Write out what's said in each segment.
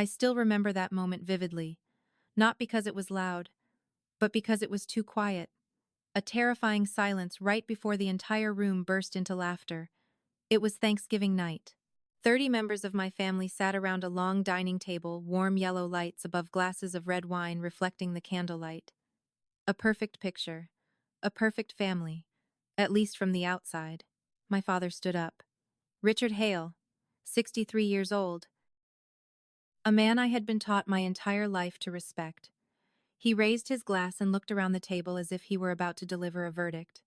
I still remember that moment vividly, not because it was loud, but because it was too quiet. A terrifying silence right before the entire room burst into laughter. It was Thanksgiving night. 30 members of my family sat around a long dining table, warm yellow lights above glasses of red wine reflecting the candlelight. A perfect picture. A perfect family. At least from the outside. My father stood up. Richard Hale, 63 years old. A man I had been taught my entire life to respect. He raised his glass and looked around the table as if he were about to deliver a verdict.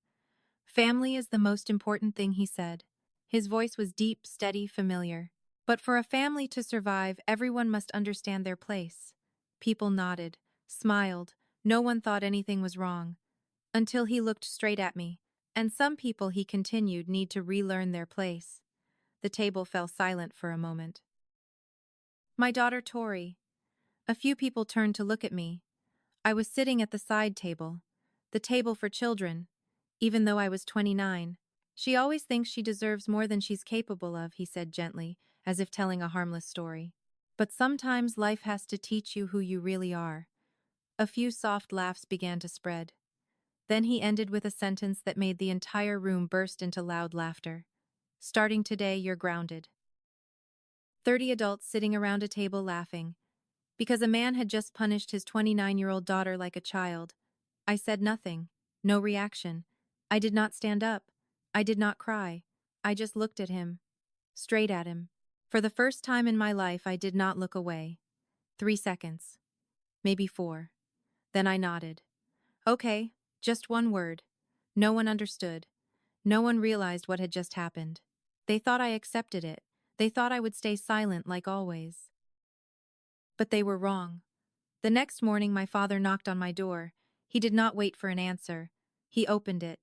Family is the most important thing, he said. His voice was deep, steady, familiar. But for a family to survive, everyone must understand their place. People nodded, smiled. No one thought anything was wrong. Until he looked straight at me. And some people, he continued, need to relearn their place. The table fell silent for a moment. My daughter Tori. A few people turned to look at me. I was sitting at the side table. The table for children. Even though I was 29. She always thinks she deserves more than she's capable of, he said gently, as if telling a harmless story. But sometimes life has to teach you who you really are. A few soft laughs began to spread. Then he ended with a sentence that made the entire room burst into loud laughter. Starting today, you're grounded. 30 adults sitting around a table laughing. Because a man had just punished his 29-year-old daughter like a child. I said nothing. No reaction. I did not stand up. I did not cry. I just looked at him. Straight at him. For the first time in my life, I did not look away. 3 seconds. Maybe 4. Then I nodded. Okay, just one word. No one understood. No one realized what had just happened. They thought I accepted it. They thought I would stay silent like always. But they were wrong. The next morning, my father knocked on my door. He did not wait for an answer. He opened it.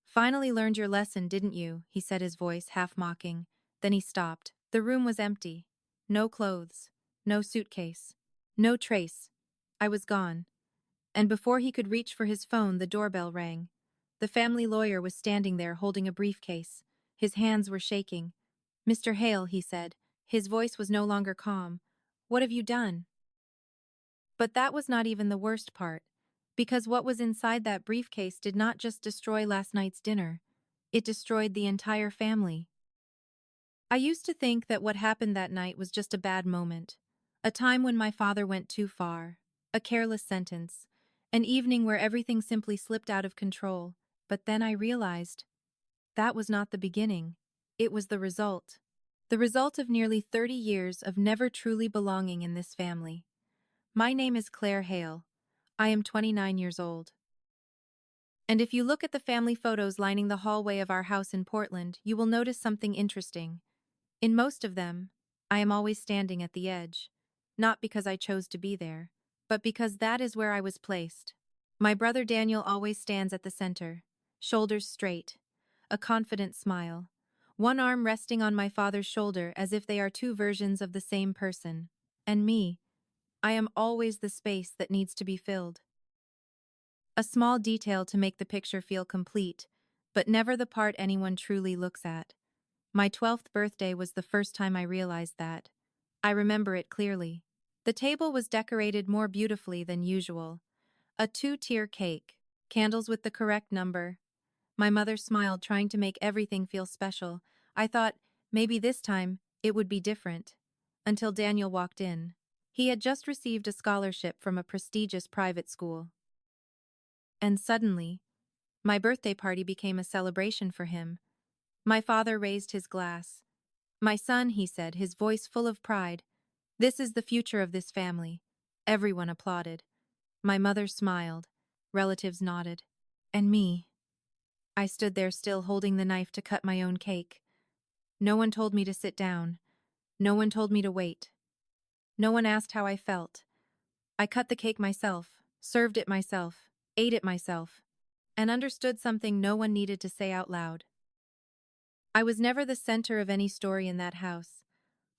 Finally learned your lesson, didn't you? He said, his voice half mocking. Then he stopped. The room was empty. No clothes. No suitcase. No trace. I was gone. And before he could reach for his phone, the doorbell rang. The family lawyer was standing there holding a briefcase. His hands were shaking. Mr. Hale, he said. His voice was no longer calm. What have you done? But that was not even the worst part. Because what was inside that briefcase did not just destroy last night's dinner. It destroyed the entire family. I used to think that what happened that night was just a bad moment. A time when my father went too far. A careless sentence. An evening where everything simply slipped out of control. But then I realized that was not the beginning. It was the result. The result of nearly 30 years of never truly belonging in this family. My name is Claire Hale. I am 29 years old. And if you look at the family photos lining the hallway of our house in Portland, you will notice something interesting. In most of them, I am always standing at the edge. Not because I chose to be there, but because that is where I was placed. My brother Daniel always stands at the center, shoulders straight, a confident smile, one arm resting on my father's shoulder as if they are two versions of the same person. And me, I am always the space that needs to be filled. A small detail to make the picture feel complete, but never the part anyone truly looks at. My 12th birthday was the first time I realized that. I remember it clearly. The table was decorated more beautifully than usual. A 2-tier cake, candles with the correct number. My mother smiled, trying to make everything feel special. I thought, maybe this time, it would be different. Until Daniel walked in. He had just received a scholarship from a prestigious private school. And suddenly, my birthday party became a celebration for him. My father raised his glass. My son, he said, his voice full of pride. This is the future of this family. Everyone applauded. My mother smiled. Relatives nodded. And me. I stood there still holding the knife to cut my own cake. No one told me to sit down. No one told me to wait. No one asked how I felt. I cut the cake myself, served it myself, ate it myself, and understood something no one needed to say out loud. I was never the center of any story in that house.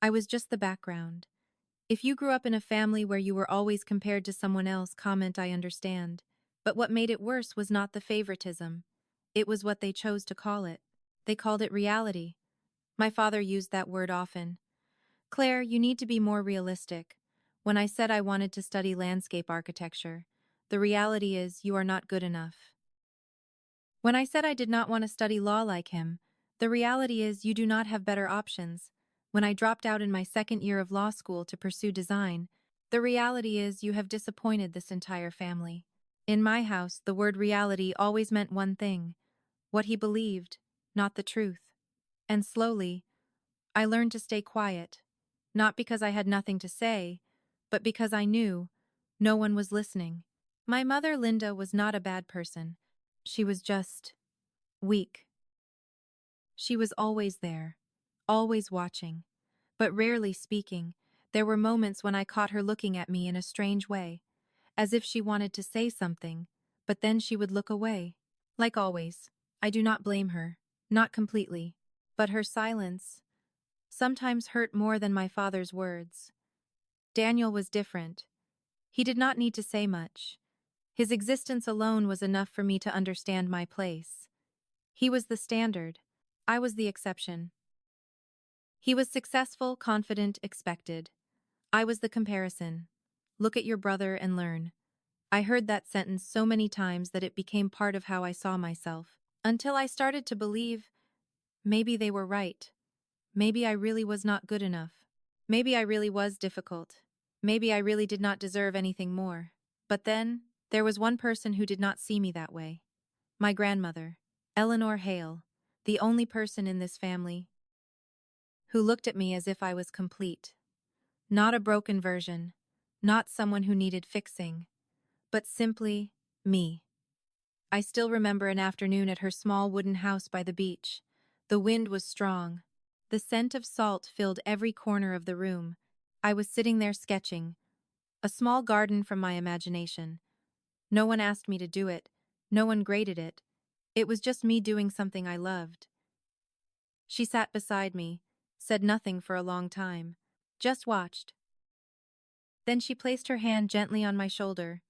I was just the background. If you grew up in a family where you were always compared to someone else, comment, I understand. But what made it worse was not the favoritism. It was what they chose to call it. They called it reality. My father used that word often. Claire, you need to be more realistic. When I said I wanted to study landscape architecture, the reality is you are not good enough. When I said I did not want to study law like him, the reality is you do not have better options. When I dropped out in my second year of law school to pursue design, the reality is you have disappointed this entire family. In my house, the word reality always meant one thing: what he believed, not the truth. And slowly, I learned to stay quiet, not because I had nothing to say, but because I knew no one was listening. My mother, Linda, was not a bad person. She was just weak. She was always there, always watching, but rarely speaking. There were moments when I caught her looking at me in a strange way, as if she wanted to say something, but then she would look away. Like always, I do not blame her, not completely, but her silence sometimes hurt more than my father's words. Daniel was different. He did not need to say much. His existence alone was enough for me to understand my place. He was the standard. I was the exception. He was successful, confident, expected. I was the comparison. Look at your brother and learn. I heard that sentence so many times that it became part of how I saw myself, until I started to believe maybe they were right. Maybe I really was not good enough. Maybe I really was difficult. Maybe I really did not deserve anything more. But then, there was one person who did not see me that way. My grandmother, Eleanor Hale, the only person in this family who looked at me as if I was complete. Not a broken version, not someone who needed fixing, but simply me. I still remember an afternoon at her small wooden house by the beach. The wind was strong. The scent of salt filled every corner of the room. I was sitting there sketching, a small garden from my imagination. No one asked me to do it. No one graded it. It was just me doing something I loved. She sat beside me, said nothing for a long time, just watched. Then she placed her hand gently on my shoulder.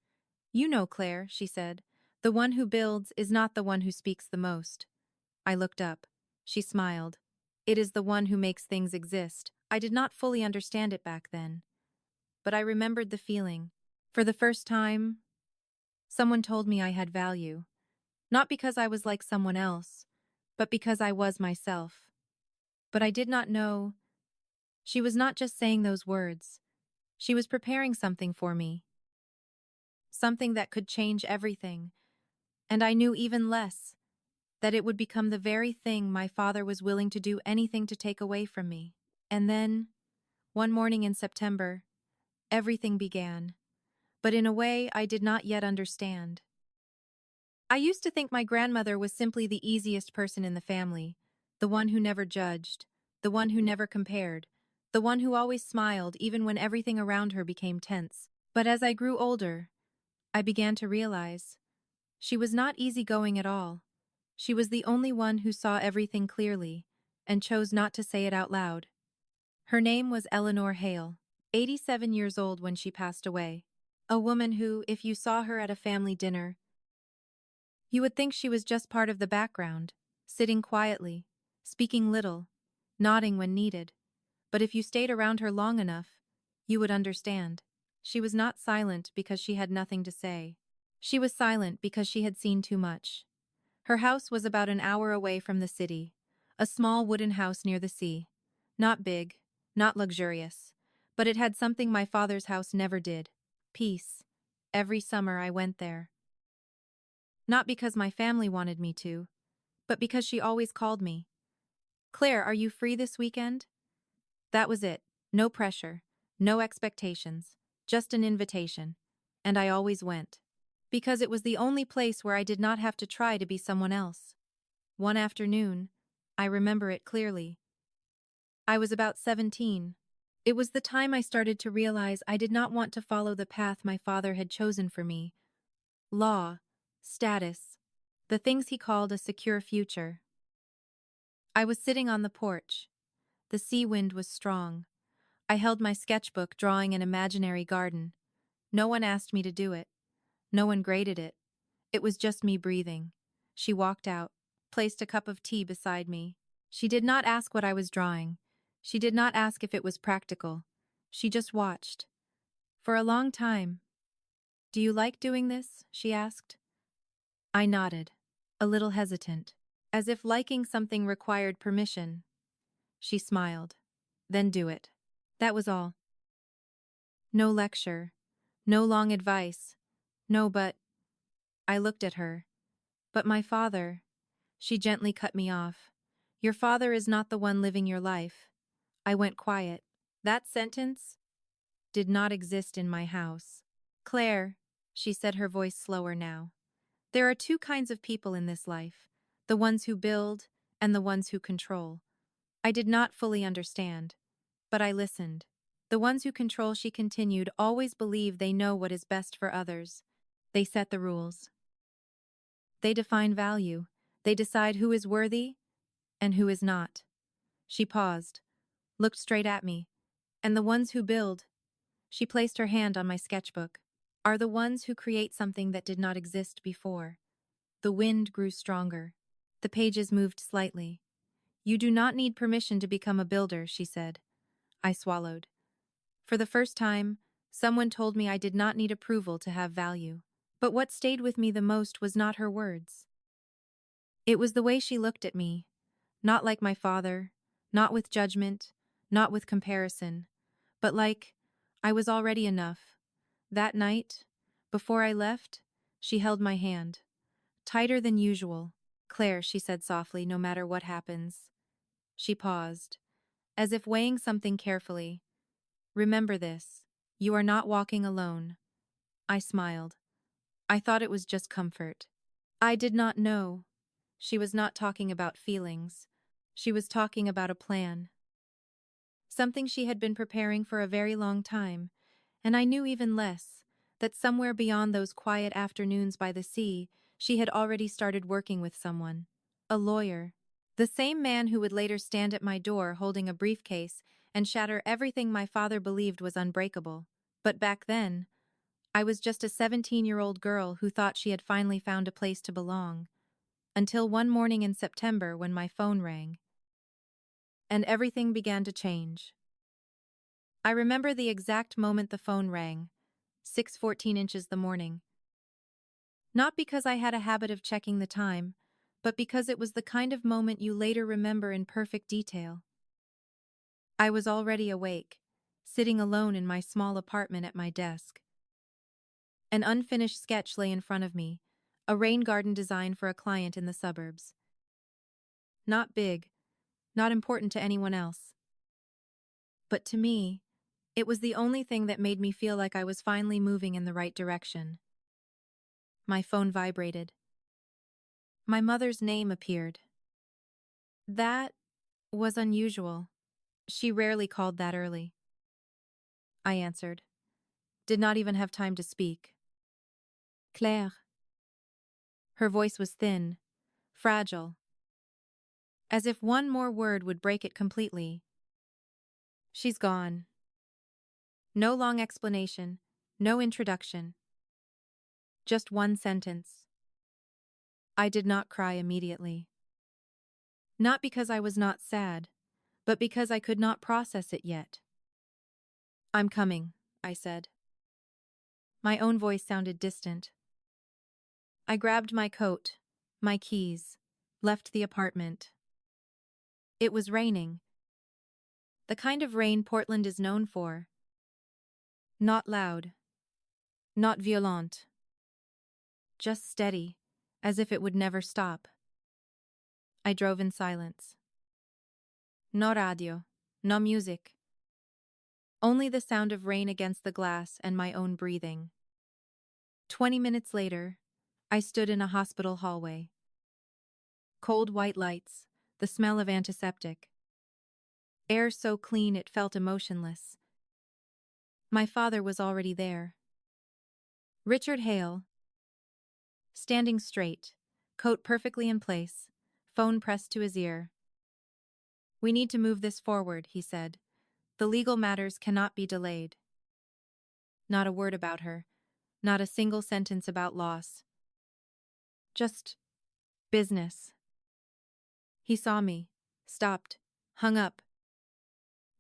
"You know, Claire," she said, "the one who builds is not the one who speaks the most." I looked up. She smiled. "It is the one who makes things exist." I did not fully understand it back then, but I remembered the feeling. For the first time, someone told me I had value. Not because I was like someone else, but because I was myself. But I did not know. She was not just saying those words. She was preparing something for me. Something that could change everything. And I knew even less, that it would become the very thing my father was willing to do anything to take away from me. And then, one morning in September, everything began. But in a way I did not yet understand. I used to think my grandmother was simply the easiest person in the family, the one who never judged, the one who never compared, the one who always smiled even when everything around her became tense. But as I grew older, I began to realize she was not easygoing at all. She was the only one who saw everything clearly and chose not to say it out loud. Her name was Eleanor Hale, 87 years old when she passed away. A woman who, if you saw her at a family dinner, you would think she was just part of the background, sitting quietly, speaking little, nodding when needed. But if you stayed around her long enough, you would understand. She was not silent because she had nothing to say. She was silent because she had seen too much. Her house was about an hour away from the city, a small wooden house near the sea. Not big, not luxurious, but it had something my father's house never did: peace. Every summer I went there. Not because my family wanted me to, but because she always called me. "Claire, are you free this weekend?" That was it. No pressure, no expectations, just an invitation. And I always went. Because it was the only place where I did not have to try to be someone else. One afternoon, I remember it clearly. I was about 17. It was the time I started to realize I did not want to follow the path my father had chosen for me. Law, status, the things he called a secure future. I was sitting on the porch. The sea wind was strong. I held my sketchbook drawing an imaginary garden. No one asked me to do it. No one graded it. It was just me breathing. She walked out, placed a cup of tea beside me. She did not ask what I was drawing. She did not ask if it was practical. She just watched. For a long time. Do you like doing this? She asked. I nodded, a little hesitant, as if liking something required permission. She smiled. Then do it. That was all. No lecture. No long advice. No, but. I looked at her. But my father. She gently cut me off. Your father is not the one living your life. I went quiet. That sentence did not exist in my house. Claire, she said, her voice slower now. There are two kinds of people in this life, the ones who build and the ones who control. I did not fully understand, but I listened. The ones who control, she continued, always believe they know what is best for others. They set the rules. They define value. They decide who is worthy and who is not. She paused, looked straight at me. And the ones who build, she placed her hand on my sketchbook, are the ones who create something that did not exist before. The wind grew stronger. The pages moved slightly. You do not need permission to become a builder, she said. I swallowed. For the first time, someone told me I did not need approval to have value. But what stayed with me the most was not her words. It was the way she looked at me, not like my father, not with judgment, not with comparison, but like I was already enough. That night, before I left, she held my hand. Tighter than usual. Claire, she said softly, no matter what happens. She paused, as if weighing something carefully. Remember this. You are not walking alone. I smiled. I thought it was just comfort. I did not know. She was not talking about feelings. She was talking about a plan. Something she had been preparing for a very long time, and I knew even less, that somewhere beyond those quiet afternoons by the sea, she had already started working with someone. A lawyer. The same man who would later stand at my door holding a briefcase and shatter everything my father believed was unbreakable. But back then, I was just a 17-year-old girl who thought she had finally found a place to belong. Until one morning in September when my phone rang. And everything began to change. I remember the exact moment the phone rang, 6:14 inches the morning. Not because I had a habit of checking the time, but because it was the kind of moment you later remember in perfect detail. I was already awake, sitting alone in my small apartment at my desk. An unfinished sketch lay in front of me, a rain garden design for a client in the suburbs. Not big, not important to anyone else. But to me, it was the only thing that made me feel like I was finally moving in the right direction. My phone vibrated. My mother's name appeared. That was unusual. She rarely called that early. I answered. Did not even have time to speak. Claire. Her voice was thin, fragile, as if one more word would break it completely. She's gone. No long explanation, no introduction. Just one sentence. I did not cry immediately. Not because I was not sad, but because I could not process it yet. I'm coming, I said. My own voice sounded distant. I grabbed my coat, my keys, left the apartment. It was raining. The kind of rain Portland is known for. Not loud. Not violent. Just steady, as if it would never stop. I drove in silence. No radio, no music. Only the sound of rain against the glass and my own breathing. 20 minutes later, I stood in a hospital hallway. Cold white lights, the smell of antiseptic. Air so clean it felt emotionless. My father was already there. Richard Hale. Standing straight, coat perfectly in place, phone pressed to his ear. We need to move this forward, he said. The legal matters cannot be delayed. Not a word about her, not a single sentence about loss. Just business. He saw me, stopped, hung up.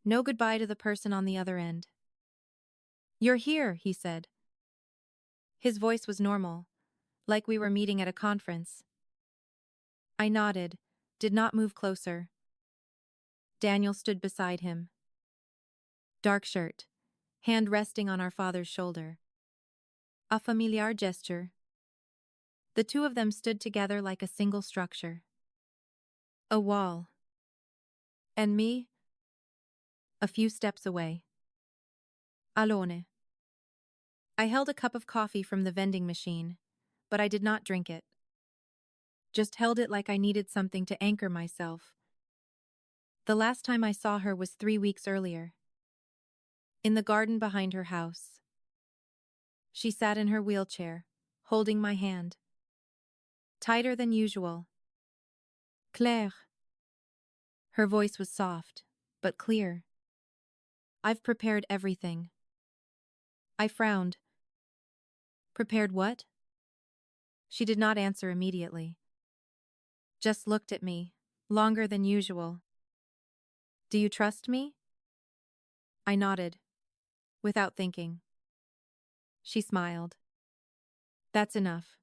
No goodbye to the person on the other end. You're here, he said. His voice was normal, like we were meeting at a conference. I nodded, did not move closer. Daniel stood beside him. Dark shirt, hand resting on our father's shoulder. A familiar gesture. The two of them stood together like a single structure. A wall. And me? A few steps away. Alone. I held a cup of coffee from the vending machine, but I did not drink it. Just held it like I needed something to anchor myself. The last time I saw her was 3 weeks earlier. In the garden behind her house. She sat in her wheelchair, holding my hand. Tighter than usual. Claire. Her voice was soft, but clear. I've prepared everything. I frowned. Prepared what? She did not answer immediately. Just looked at me, longer than usual. Do you trust me? I nodded, without thinking. She smiled. That's enough.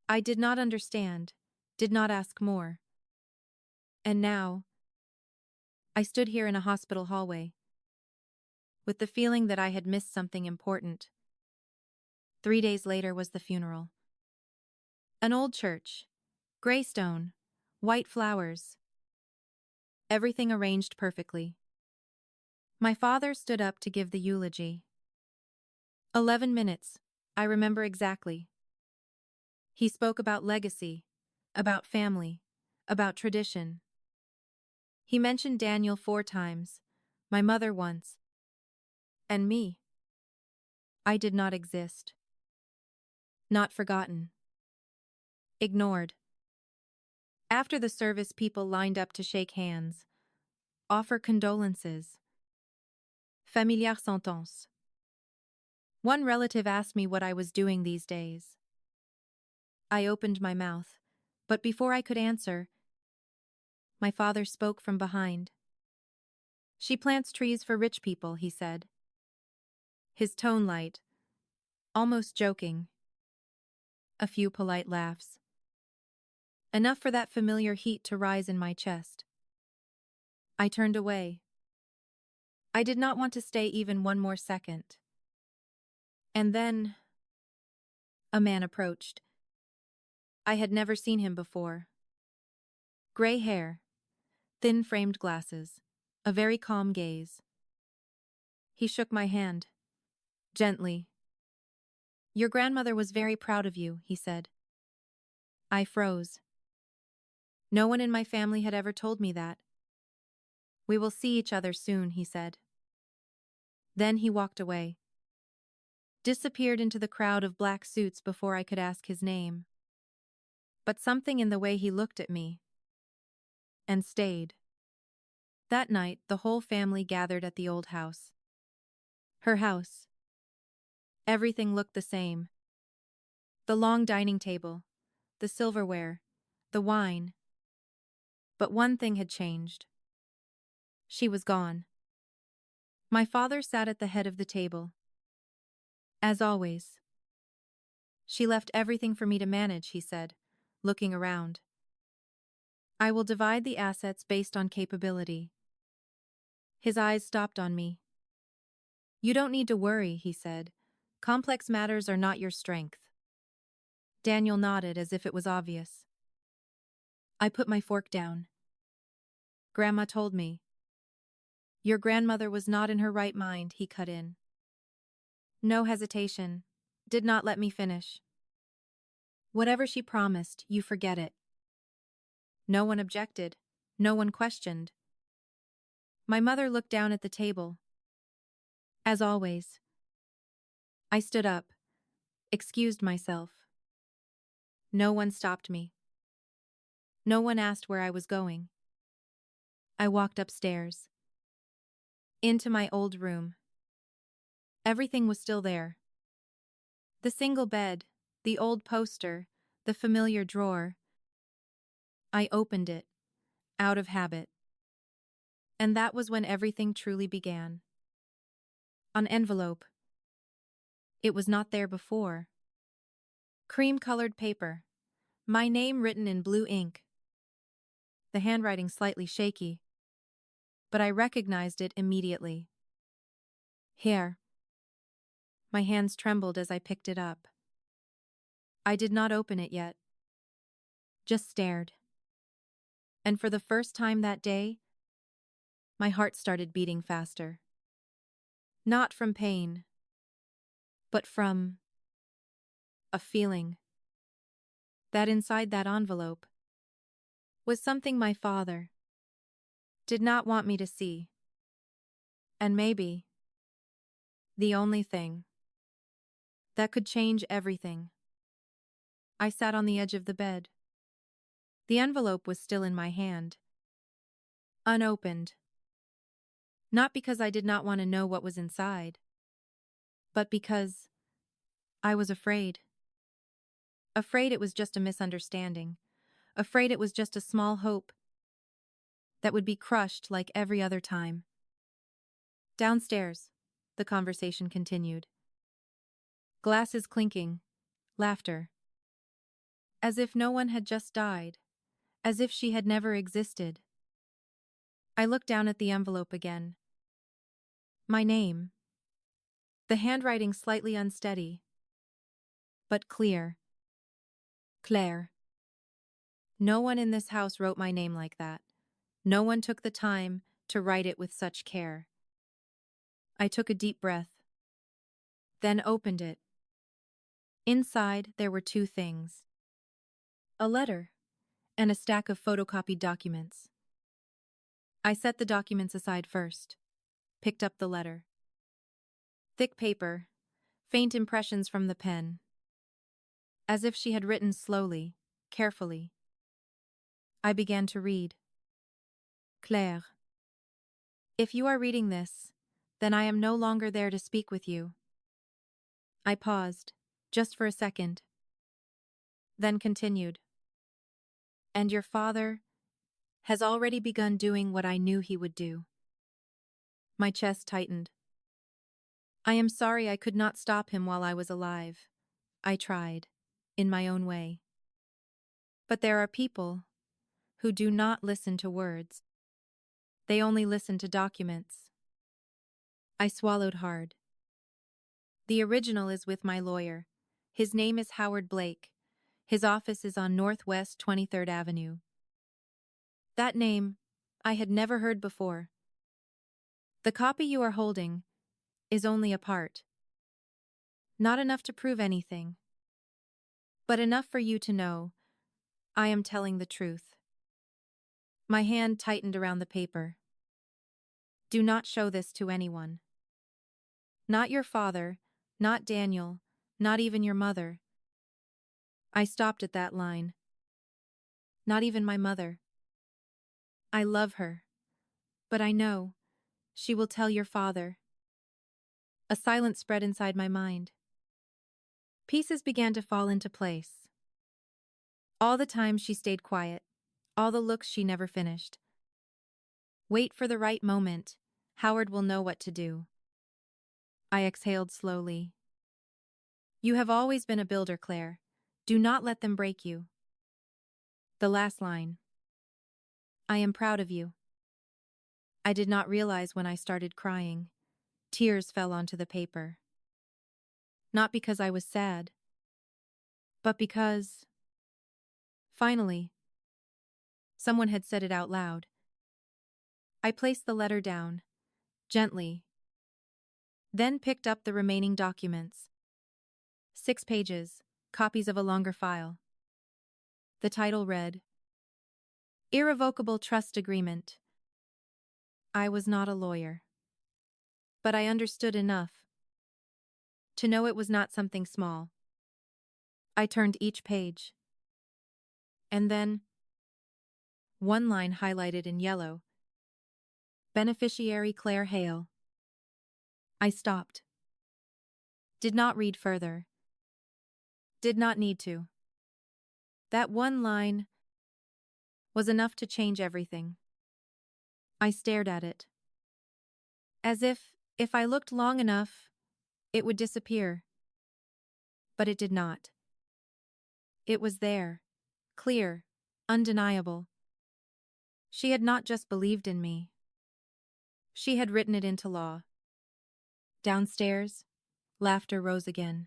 I did not understand, did not ask more. And now, I stood here in a hospital hallway, with the feeling that I had missed something important. 3 days later was the funeral. An old church, gray stone, white flowers. Everything arranged perfectly. My father stood up to give the eulogy. 11 minutes, I remember exactly. He spoke about legacy, about family, about tradition. He mentioned Daniel 4 times, my mother once, and me. I did not exist. Not forgotten. Ignored. After the service, people lined up to shake hands, offer condolences. Familiar sentence. One relative asked me what I was doing these days. I opened my mouth, but before I could answer, my father spoke from behind. She plants trees for rich people, he said. His tone light, almost joking. A few polite laughs. Enough for that familiar heat to rise in my chest. I turned away. I did not want to stay even one more second. And then, a man approached. I had never seen him before. Gray hair, thin framed glasses, a very calm gaze. He shook my hand, gently. Your grandmother was very proud of you, he said. I froze. No one in my family had ever told me that. We will see each other soon, he said. Then he walked away. Disappeared into the crowd of black suits before I could ask his name. But something in the way he looked at me. And stayed. That night, the whole family gathered at the old house. Her house. Everything looked the same. The long dining table, the silverware, the wine. But one thing had changed. She was gone. My father sat at the head of the table. As always. She left everything for me to manage, he said, looking around. I will divide the assets based on capability. His eyes stopped on me. You don't need to worry, he said. Complex matters are not your strength. Daniel nodded as if it was obvious. I put my fork down. Grandma told me. Your grandmother was not in her right mind, he cut in. No hesitation. Did not let me finish. Whatever she promised, you forget it. No one objected. No one questioned. My mother looked down at the table. As always. I stood up, excused myself. No one stopped me. No one asked where I was going. I walked upstairs. Into my old room. Everything was still there. The single bed, the old poster, the familiar drawer. I opened it, out of habit. And that was when everything truly began. An envelope. It was not there before. Cream-colored paper. My name written in blue ink. The handwriting slightly shaky, but I recognized it immediately. Here. My hands trembled as I picked it up. I did not open it yet. Just stared. And for the first time that day, my heart started beating faster. Not from pain, but from a feeling that inside that envelope was something my father did not want me to see. And maybe the only thing that could change everything. I sat on the edge of the bed. The envelope was still in my hand, unopened. Not because I did not want to know what was inside, but because I was afraid. Afraid it was just a misunderstanding. Afraid it was just a small hope that would be crushed like every other time. Downstairs, the conversation continued. Glasses clinking, laughter. As if no one had just died, as if she had never existed. I looked down at the envelope again. My name. The handwriting slightly unsteady, but clear. Claire. No one in this house wrote my name like that. No one took the time to write it with such care. I took a deep breath, then opened it. Inside, there were two things. A letter and a stack of photocopied documents. I set the documents aside first, picked up the letter. Thick paper, faint impressions from the pen. As if she had written slowly, carefully. I began to read. Claire. If you are reading this, then I am no longer there to speak with you. I paused, just for a second. Then continued. And your father has already begun doing what I knew he would do. My chest tightened. I am sorry I could not stop him while I was alive. I tried, in my own way. But there are people who do not listen to words. They only listen to documents. I swallowed hard. The original is with my lawyer. His name is Howard Blake. His office is on Northwest 23rd Avenue. That name I had never heard before. The copy you are holding is only a part. Not enough to prove anything, but enough for you to know I am telling the truth. My hand tightened around the paper. Do not show this to anyone. Not your father, not Daniel, not even your mother. I stopped at that line. Not even my mother. I love her, but I know she will tell your father. A silence spread inside my mind. Pieces began to fall into place. All the time she stayed quiet, all the looks she never finished. Wait for the right moment. Howard will know what to do. I exhaled slowly. You have always been a builder, Claire. Do not let them break you. The last line. I am proud of you. I did not realize when I started crying. Tears fell onto the paper. Not because I was sad, but because, finally, someone had said it out loud. I placed the letter down, gently, then picked up the remaining documents. 6 pages, copies of a longer file. The title read, Irrevocable Trust Agreement. I was not a lawyer, but I understood enough to know it was not something small. I turned each page. And then, one line highlighted in yellow. Beneficiary Claire Hale. I stopped. Did not read further. Did not need to. That one line was enough to change everything. I stared at it, as if If I looked long enough, it would disappear. But it did not. It was there. Clear. Undeniable. She had not just believed in me. She had written it into law. Downstairs, laughter rose again.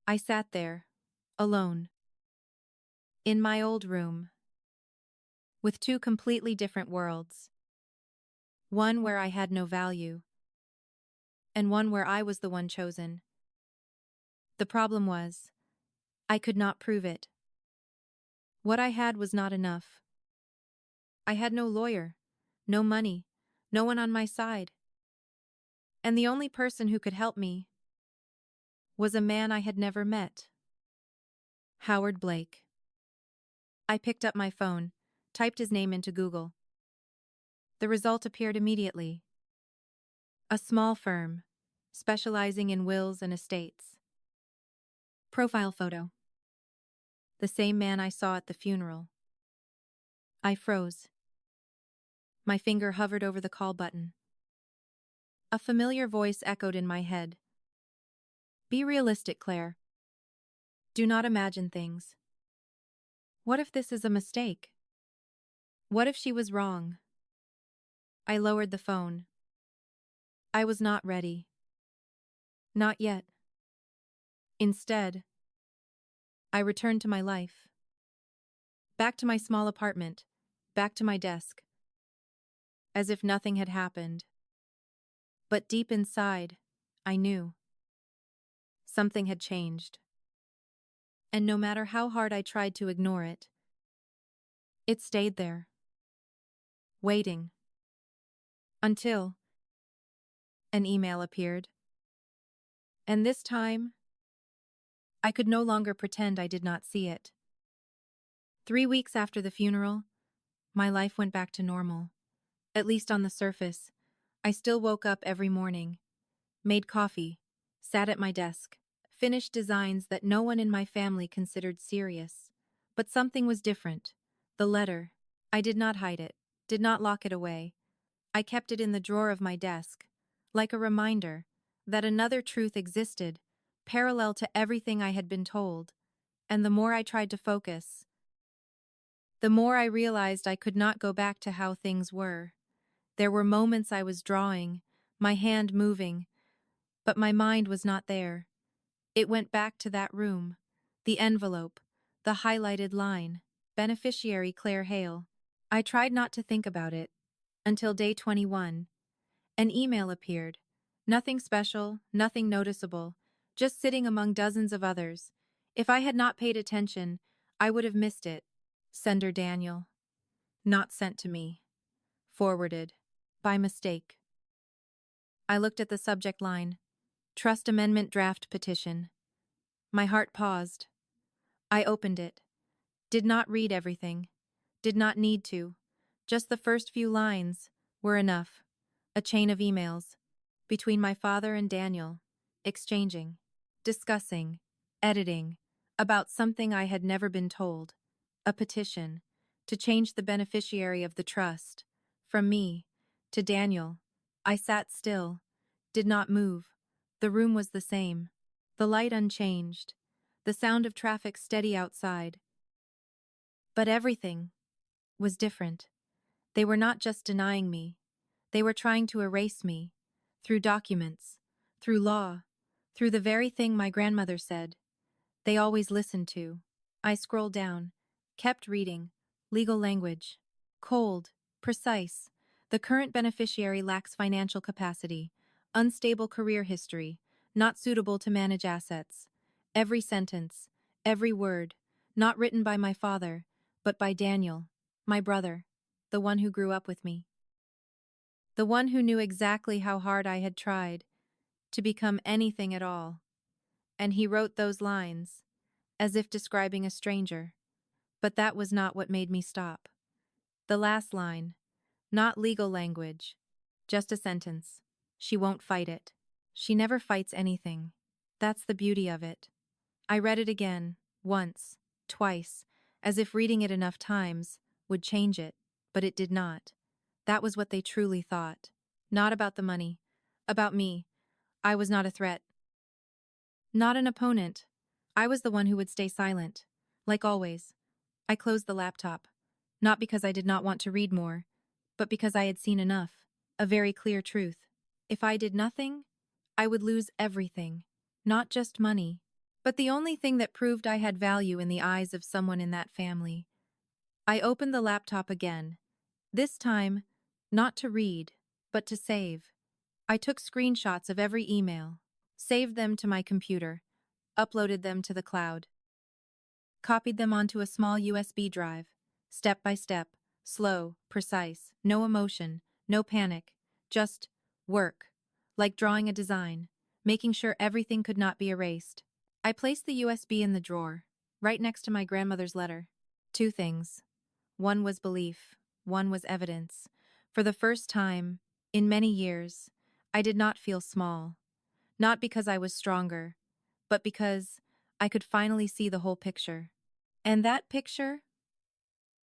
I sat there, alone, in my old room, with two completely different worlds. One where I had no value, and one where I was the one chosen. The problem was, I could not prove it. What I had was not enough. I had no lawyer, no money, no one on my side. And the only person who could help me was a man I had never met. Howard Blake. I picked up my phone, typed his name into Google. The result appeared immediately. A small firm, specializing in wills and estates. Profile photo. The same man I saw at the funeral. I froze. My finger hovered over the call button. A familiar voice echoed in my head. Be realistic, Claire. Do not imagine things. What if this is a mistake? What if she was wrong? I lowered the phone. I was not ready. Not yet. Instead, I returned to my life. Back to my small apartment, back to my desk. As if nothing had happened. But deep inside, I knew. Something had changed. And no matter how hard I tried to ignore it, it stayed there. Waiting. Until an email appeared. And this time, I could no longer pretend I did not see it. 3 weeks after the funeral, my life went back to normal. At least on the surface. I still woke up every morning, made coffee, sat at my desk, finished designs that no one in my family considered serious. But something was different. The letter. I did not hide it, did not lock it away. I kept it in the drawer of my desk, like a reminder that another truth existed, parallel to everything I had been told. And the more I tried to focus, the more I realized I could not go back to how things were. There were moments I was drawing, my hand moving, but my mind was not there. It went back to that room, the envelope, the highlighted line, beneficiary Claire Hale. I tried not to think about it, until day 21. An email appeared. Nothing special, nothing noticeable, just sitting among dozens of others. If I had not paid attention, I would have missed it. Sender Daniel. Not sent to me. Forwarded. By mistake. I looked at the subject line. Trust Amendment Draft Petition. My heart paused. I opened it. Did not read everything. Did not need to. Just the first few lines were enough. A chain of emails. Between my father and Daniel. Exchanging. Discussing. Editing. About something I had never been told. A petition. To change the beneficiary of the trust. From me. To Daniel. I sat still. Did not move. The room was the same. The light unchanged. The sound of traffic steady outside. But everything was different. They were not just denying me. They were trying to erase me. Through documents. Through law. Through the very thing my grandmother said. They always listened to. I scrolled down. Kept reading. Legal language. Cold. Precise. The current beneficiary lacks financial capacity. Unstable career history. Not suitable to manage assets. Every sentence. Every word. Not written by my father, but by Daniel. My brother. The one who grew up with me. The one who knew exactly how hard I had tried to become anything at all. And he wrote those lines, as if describing a stranger. But that was not what made me stop. The last line. Not legal language. Just a sentence. She won't fight it. She never fights anything. That's the beauty of it. I read it again, once, twice, as if reading it enough times would change it, but it did not. That was what they truly thought. Not about the money. About me. I was not a threat. Not an opponent. I was the one who would stay silent. Like always. I closed the laptop. Not because I did not want to read more, but because I had seen enough. A very clear truth. If I did nothing, I would lose everything. Not just money, but the only thing that proved I had value in the eyes of someone in that family. I opened the laptop again. This time, not to read, but to save. I took screenshots of every email, saved them to my computer, uploaded them to the cloud, copied them onto a small USB drive, step by step, slow, precise, no emotion, no panic, just work, like drawing a design, making sure everything could not be erased. I placed the USB in the drawer, right next to my grandmother's letter. Two things. One was belief, one was evidence. For the first time, in many years, I did not feel small. Not because I was stronger, but because I could finally see the whole picture. And that picture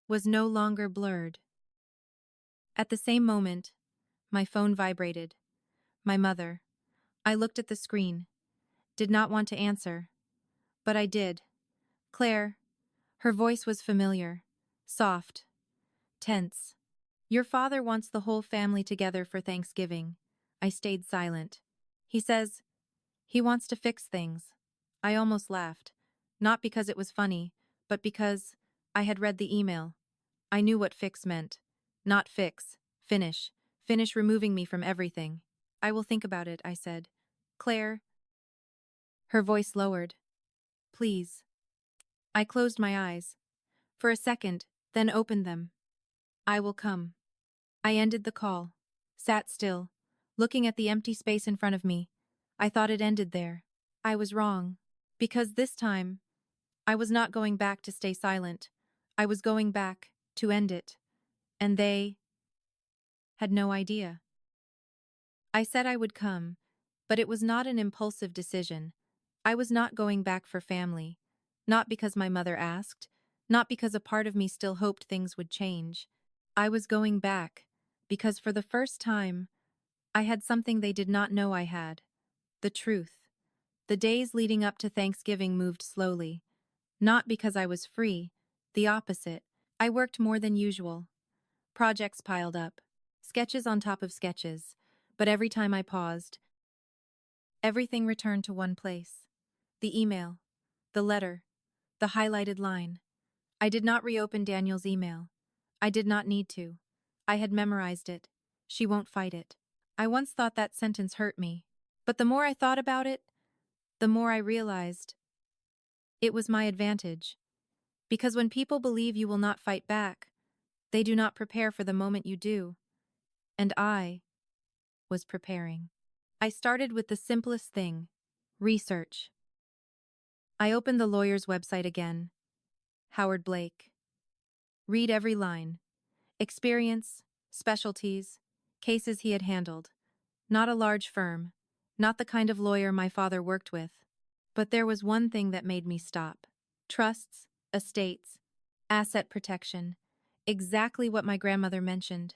was no longer blurred. At the same moment, my phone vibrated. My mother. I looked at the screen. Did not want to answer. But I did. Claire. Her voice was familiar. Soft. Tense. Your father wants the whole family together for Thanksgiving. I stayed silent. He says he wants to fix things. I almost laughed. Not because it was funny, but because I had read the email. I knew what fix meant. Not fix. Finish. Finish removing me from everything. I will think about it, I said. Claire. Her voice lowered. Please. I closed my eyes. For a second, then opened them. I will come. I ended the call. Sat still, looking at the empty space in front of me. I thought it ended there. I was wrong. Because this time, I was not going back to stay silent. I was going back to end it. And they had no idea. I said I would come, but it was not an impulsive decision. I was not going back for family. Not because my mother asked, not because a part of me still hoped things would change. I was going back because for the first time, I had something they did not know I had. The truth. The days leading up to Thanksgiving moved slowly. Not because I was free, the opposite. I worked more than usual. Projects piled up. Sketches on top of sketches. But every time I paused, everything returned to one place. The email. The letter. The highlighted line. I did not reopen Daniel's email. I did not need to. I had memorized it. She won't fight it. I once thought that sentence hurt me. But the more I thought about it, the more I realized it was my advantage. Because when people believe you will not fight back, they do not prepare for the moment you do. And I was preparing. I started with the simplest thing, research. I opened the lawyer's website again. Howard Blake. Read every line. Experience, specialties, cases he had handled. Not a large firm, not the kind of lawyer my father worked with. But there was one thing that made me stop. Trusts, estates, asset protection. Exactly what my grandmother mentioned.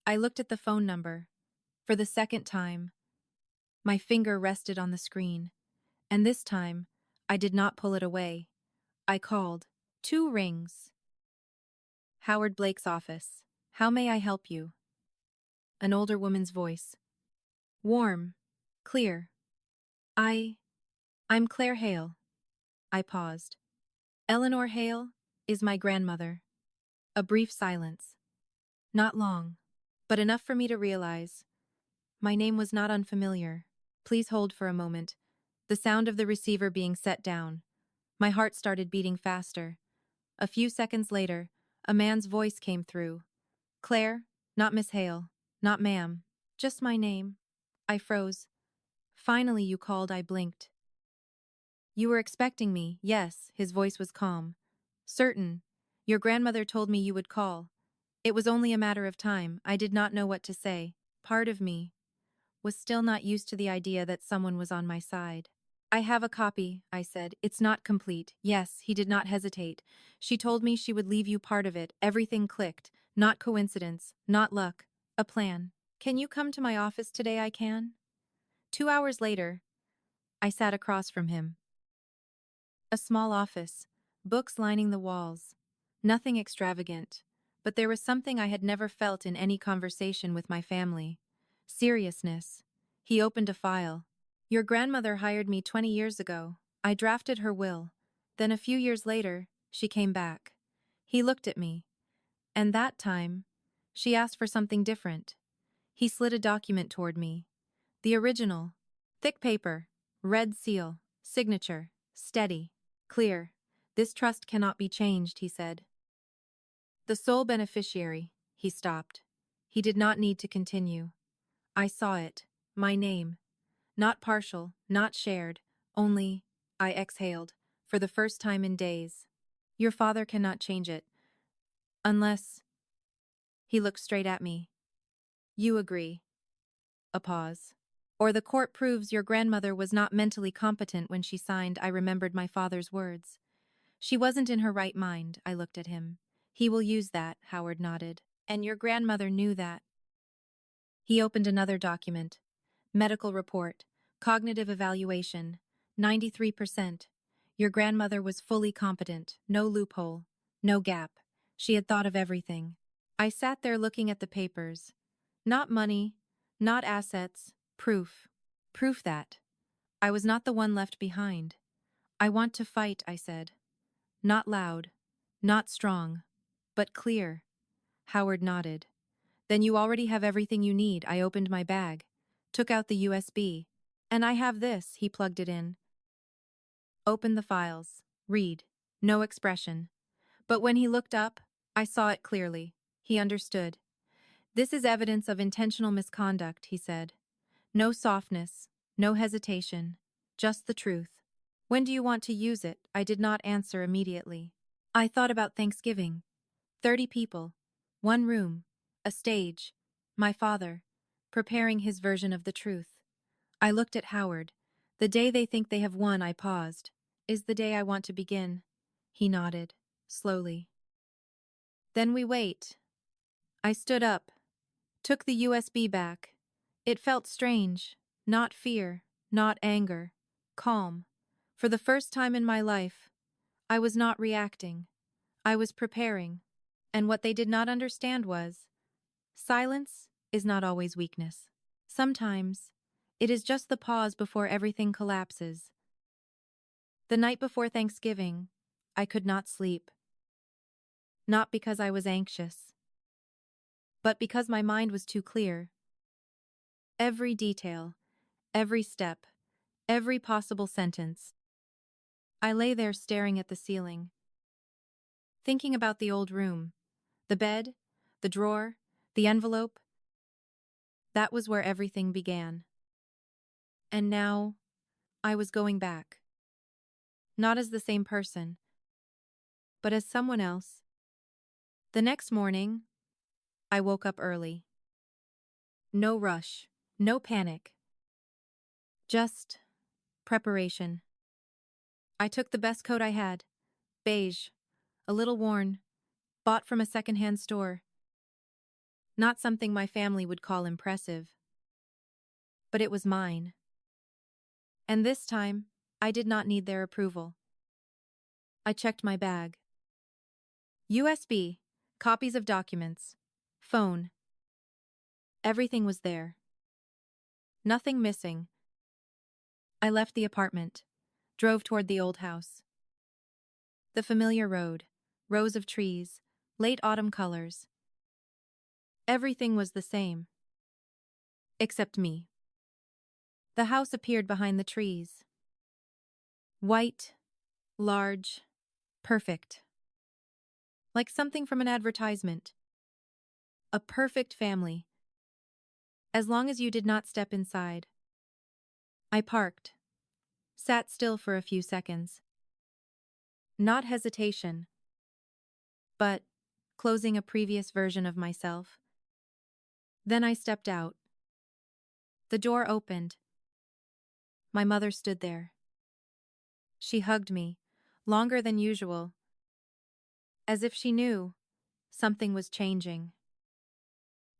I looked at the phone number. For the second time, my finger rested on the screen. And this time, I did not pull it away. I called. 2 rings. Howard Blake's office. How may I help you? An older woman's voice. Warm. Clear. I'm Claire Hale. I paused. Eleanor Hale is my grandmother. A brief silence. Not long, but enough for me to realize. My name was not unfamiliar. Please hold for a moment. The sound of the receiver being set down. My heart started beating faster. A few seconds later, a man's voice came through. Claire, not Miss Hale, not ma'am, just my name. I froze. Finally you called, I blinked. You were expecting me, yes, his voice was calm. Certain. Your grandmother told me you would call. It was only a matter of time. I did not know what to say. Part of me was still not used to the idea that someone was on my side. I have a copy, I said. It's not complete. Yes, he did not hesitate. She told me she would leave you part of it. Everything clicked. Not coincidence, not luck. A plan. Can you come to my office today? I can? 2 hours later, I sat across from him. A small office, books lining the walls. Nothing extravagant, but there was something I had never felt in any conversation with my family. Seriousness. He opened a file. Your grandmother hired me 20 years ago. I drafted her will. Then a few years later, she came back. He looked at me. And that time, she asked for something different. He slid a document toward me. The original. Thick paper. Red seal. Signature. Steady. Clear. This trust cannot be changed, he said. The sole beneficiary. He stopped. He did not need to continue. I saw it. My name. Not partial, not shared, only, I exhaled, for the first time in days. Your father cannot change it. Unless. He looked straight at me. You agree. A pause. Or the court proves your grandmother was not mentally competent when she signed. I remembered my father's words. She wasn't in her right mind, I looked at him. He will use that, Howard nodded. And your grandmother knew that. He opened another document. Medical report. Cognitive evaluation. 93%. Your grandmother was fully competent. No loophole. No gap. She had thought of everything. I sat there looking at the papers. Not money. Not assets. Proof. Proof that. I was not the one left behind. I want to fight, I said. Not loud. Not strong. But clear. Howard nodded. Then you already have everything you need. I opened my bag. Took out the USB. And I have this, he plugged it in. Open the files. Read. No expression. But when he looked up, I saw it clearly. He understood. This is evidence of intentional misconduct, he said. No softness. No hesitation. Just the truth. When do you want to use it? I did not answer immediately. I thought about Thanksgiving. 30 people. One room. A stage. My father. Preparing his version of the truth. I looked at Howard. The day they think they have won, I paused. Is the day I want to begin. He nodded. Slowly. Then we wait. I stood up. Took the USB back. It felt strange. Not fear. Not anger. Calm. For the first time in my life, I was not reacting. I was preparing. And what they did not understand was, silence is not always weakness. Sometimes, it is just the pause before everything collapses. The night before Thanksgiving, I could not sleep. Not because I was anxious, but because my mind was too clear. Every detail, every step, every possible sentence. I lay there staring at the ceiling, thinking about the old room, the bed, the drawer, the envelope. That was where everything began. And now, I was going back. Not as the same person, but as someone else. The next morning, I woke up early. No rush, no panic. Just preparation. I took the best coat I had, beige, a little worn, bought from a secondhand store. Not something my family would call impressive. But it was mine. And this time, I did not need their approval. I checked my bag. USB, copies of documents, phone. Everything was there. Nothing missing. I left the apartment, drove toward the old house. The familiar road, rows of trees, late autumn colors. Everything was the same. Except me. The house appeared behind the trees. White, large, perfect. Like something from an advertisement. A perfect family. As long as you did not step inside. I parked. Sat still for a few seconds. Not hesitation, but closing a previous version of myself. Then I stepped out. The door opened. My mother stood there. She hugged me, longer than usual, as if she knew something was changing.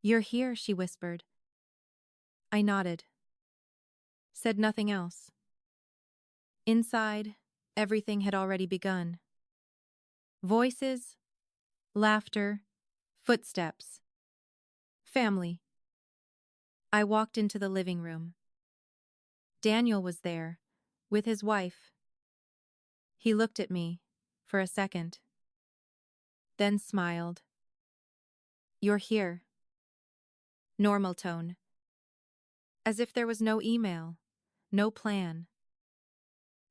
You're here, she whispered. I nodded. said nothing else. Inside, everything had already begun. Voices, laughter, footsteps. Family. I walked into the living room. Daniel was there, with his wife. He looked at me, for a second. Then smiled. "You're here." Normal tone. As if there was no email, no plan.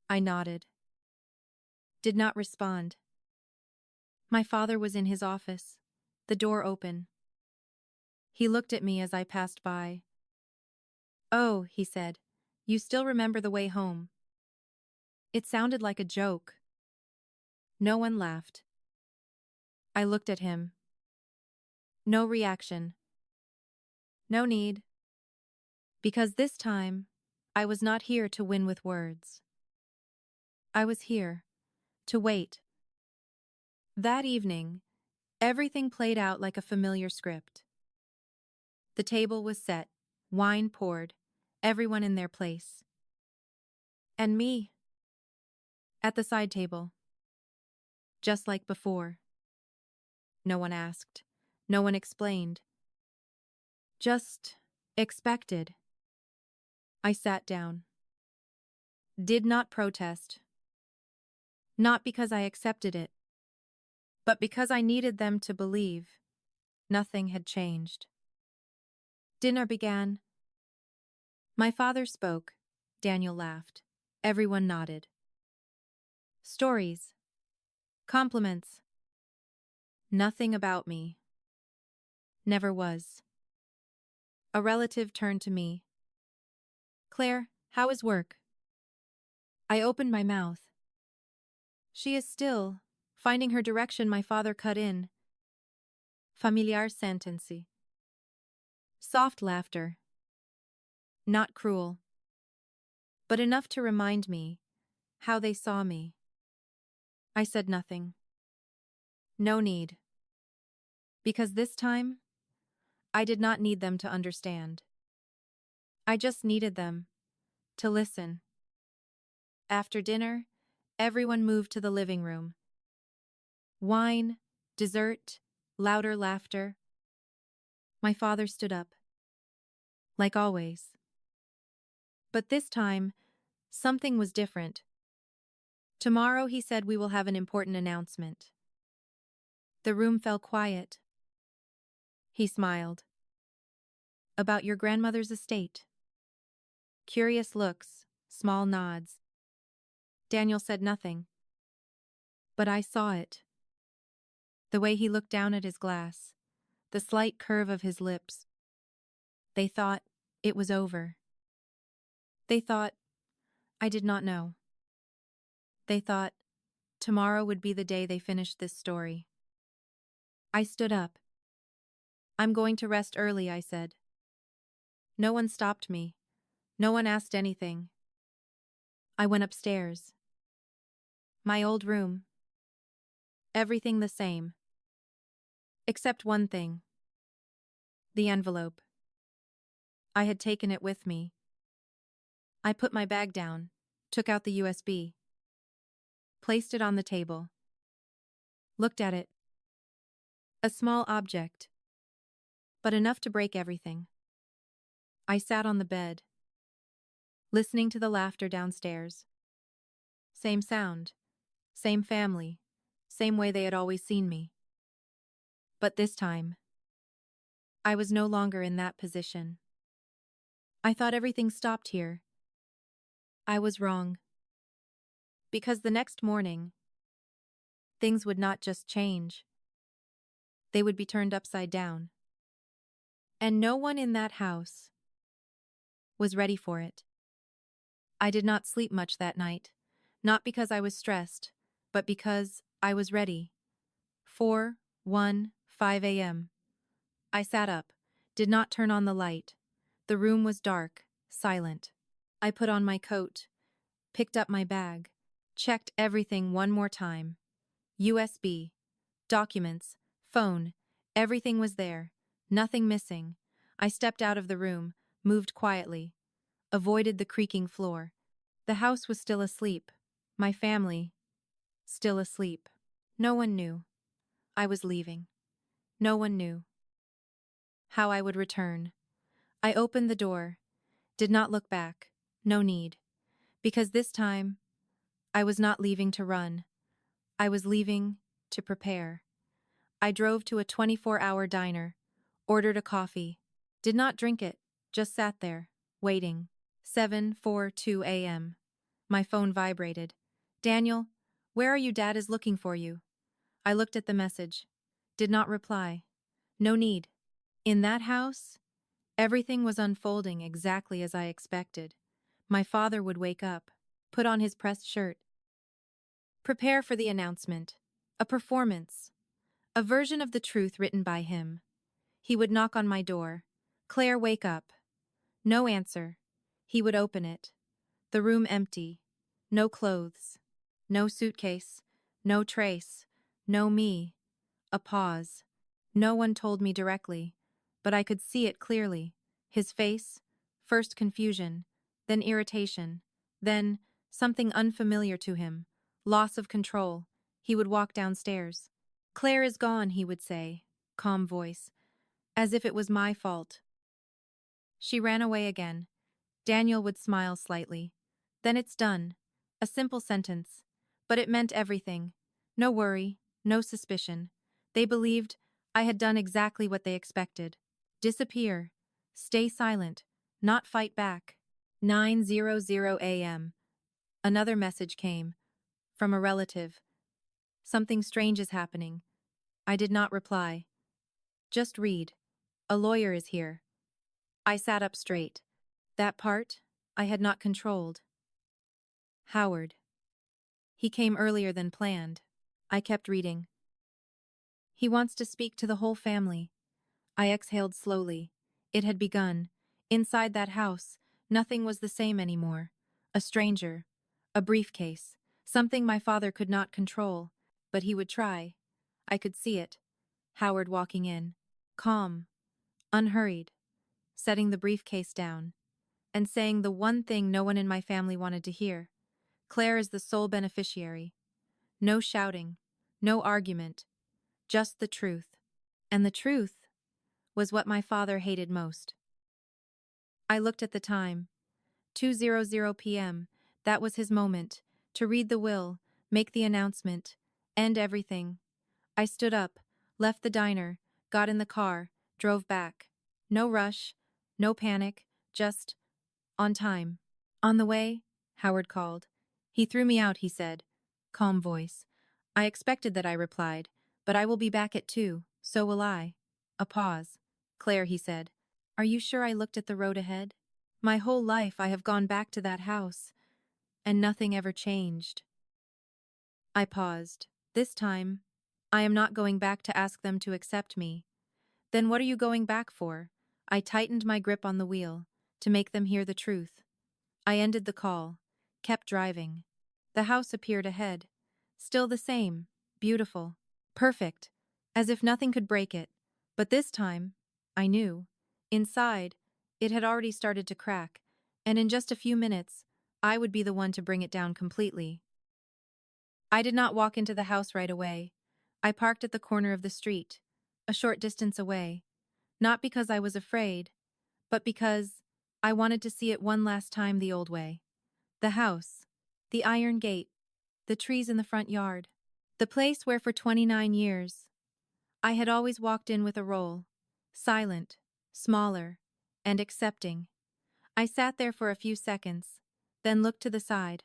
I nodded. Did not respond. My father was in his office, the door open. He looked at me as I passed by. "Oh," he said, "you still remember the way home." It sounded like a joke. No one laughed. I looked at him. No reaction. No need. Because this time, I was not here to win with words. I was here to wait. That evening, everything played out like a familiar script. The table was set, wine poured, everyone in their place. And me, at the side table. Just like before. No one asked. No one explained. Just expected. I sat down. Did not protest. Not because I accepted it, but because I needed them to believe nothing had changed. Dinner began. My father spoke. Daniel laughed. Everyone nodded. Stories. Compliments. Nothing about me. Never was. A relative turned to me. "Claire, how is work?" I opened my mouth. "She is still, finding her direction." My father cut in. "Familiar sentency." Soft laughter. Not cruel. But enough to remind me how they saw me. I said nothing. No need. Because this time, I did not need them to understand. I just needed them to listen. After dinner, everyone moved to the living room. Wine, dessert, louder laughter. My father stood up. Like always. But this time, something was different. "Tomorrow," he said, "we will have an important announcement." The room fell quiet. He smiled. "About your grandmother's estate." Curious looks, small nods. Daniel said nothing. But I saw it. The way he looked down at his glass, the slight curve of his lips. They thought it was over. They thought I did not know. They thought tomorrow would be the day they finished this story. I stood up. "I'm going to rest early," I said. No one stopped me. No one asked anything. I went upstairs. My old room. Everything the same. Except one thing. The envelope. I had taken it with me. I put my bag down, took out the USB, placed it on the table, looked at it. A small object, but enough to break everything. I sat on the bed, listening to the laughter downstairs. Same sound, same family, same way they had always seen me. But this time, I was no longer in that position. I thought everything stopped here. I was wrong. Because the next morning, things would not just change. They would be turned upside down. And no one in that house was ready for it. I did not sleep much that night, not because I was stressed, but because I was ready. 5 a.m. I sat up, did not turn on the light. The room was dark, silent. I put on my coat, picked up my bag, checked everything one more time. USB, documents, phone, everything was there, nothing missing. I stepped out of the room, moved quietly. avoided the creaking floor. The house was still asleep. My family, still asleep. No one knew. I was leaving. No one knew how I would return. I opened the door, did not look back. No need. Because this time, I was not leaving to run. I was leaving to prepare. I drove to a 24-hour diner, ordered a coffee, did not drink it, just sat there, waiting. 7:42 a.m. My phone vibrated. Daniel, where are you? Dad is looking for you. I looked at the message. Did not reply. No need. In that house, everything was unfolding exactly as I expected. My father would wake up, put on his pressed shirt, prepare for the announcement, a performance, a version of the truth written by him. He would knock on my door. Claire, wake up. No answer. He would open it. The room empty. No clothes. No suitcase. No trace. No me. A pause. No one told me directly, but I could see it clearly. His face, first confusion, then irritation, then something unfamiliar to him, loss of control. He would walk downstairs. Claire is gone, he would say, calm voice, as if it was my fault. She ran away again. Daniel would smile slightly. Then it's done. A simple sentence. But it meant everything. No worry, no suspicion. They believed I had done exactly what they expected. Disappear. Stay silent. Not fight back. 9:00 a.m. Another message came. From a relative. Something strange is happening. I did not reply. Just read. A lawyer is here. I sat up straight. That part, I had not controlled. Howard. He came earlier than planned. I kept reading. He wants to speak to the whole family. I exhaled slowly. It had begun. Inside that house, nothing was the same anymore. A stranger. A briefcase. Something my father could not control. But he would try. I could see it. Howard walking in. Calm. Unhurried. Setting the briefcase down. And saying the one thing no one in my family wanted to hear. Claire is the sole beneficiary. No shouting. No argument. Just the truth. And the truth was what my father hated most. I looked at the time. 2:00 p.m. That was his moment. To read the will, make the announcement, end everything. I stood up, left the diner, got in the car, drove back. No rush, no panic, just on time. On the way, Howard called. He threw me out, he said. Calm voice. I expected that, I replied. But I will be back at 2, so will I. A pause. Claire, he said. Are you sure? I looked at the road ahead. My whole life I have gone back to that house, and nothing ever changed. I paused. This time, I am not going back to ask them to accept me. Then what are you going back for? I tightened my grip on the wheel, to make them hear the truth. I ended the call, kept driving. The house appeared ahead. Still the same, beautiful, perfect, as if nothing could break it. But this time, I knew. Inside, it had already started to crack, and in just a few minutes, I would be the one to bring it down completely. I did not walk into the house right away. I parked at the corner of the street, a short distance away, not because I was afraid, but because I wanted to see it one last time the old way. The house, the iron gate, the trees in the front yard, the place where for 29 years I had always walked in with a roll, silent, smaller, and accepting. I sat there for a few seconds, then looked to the side.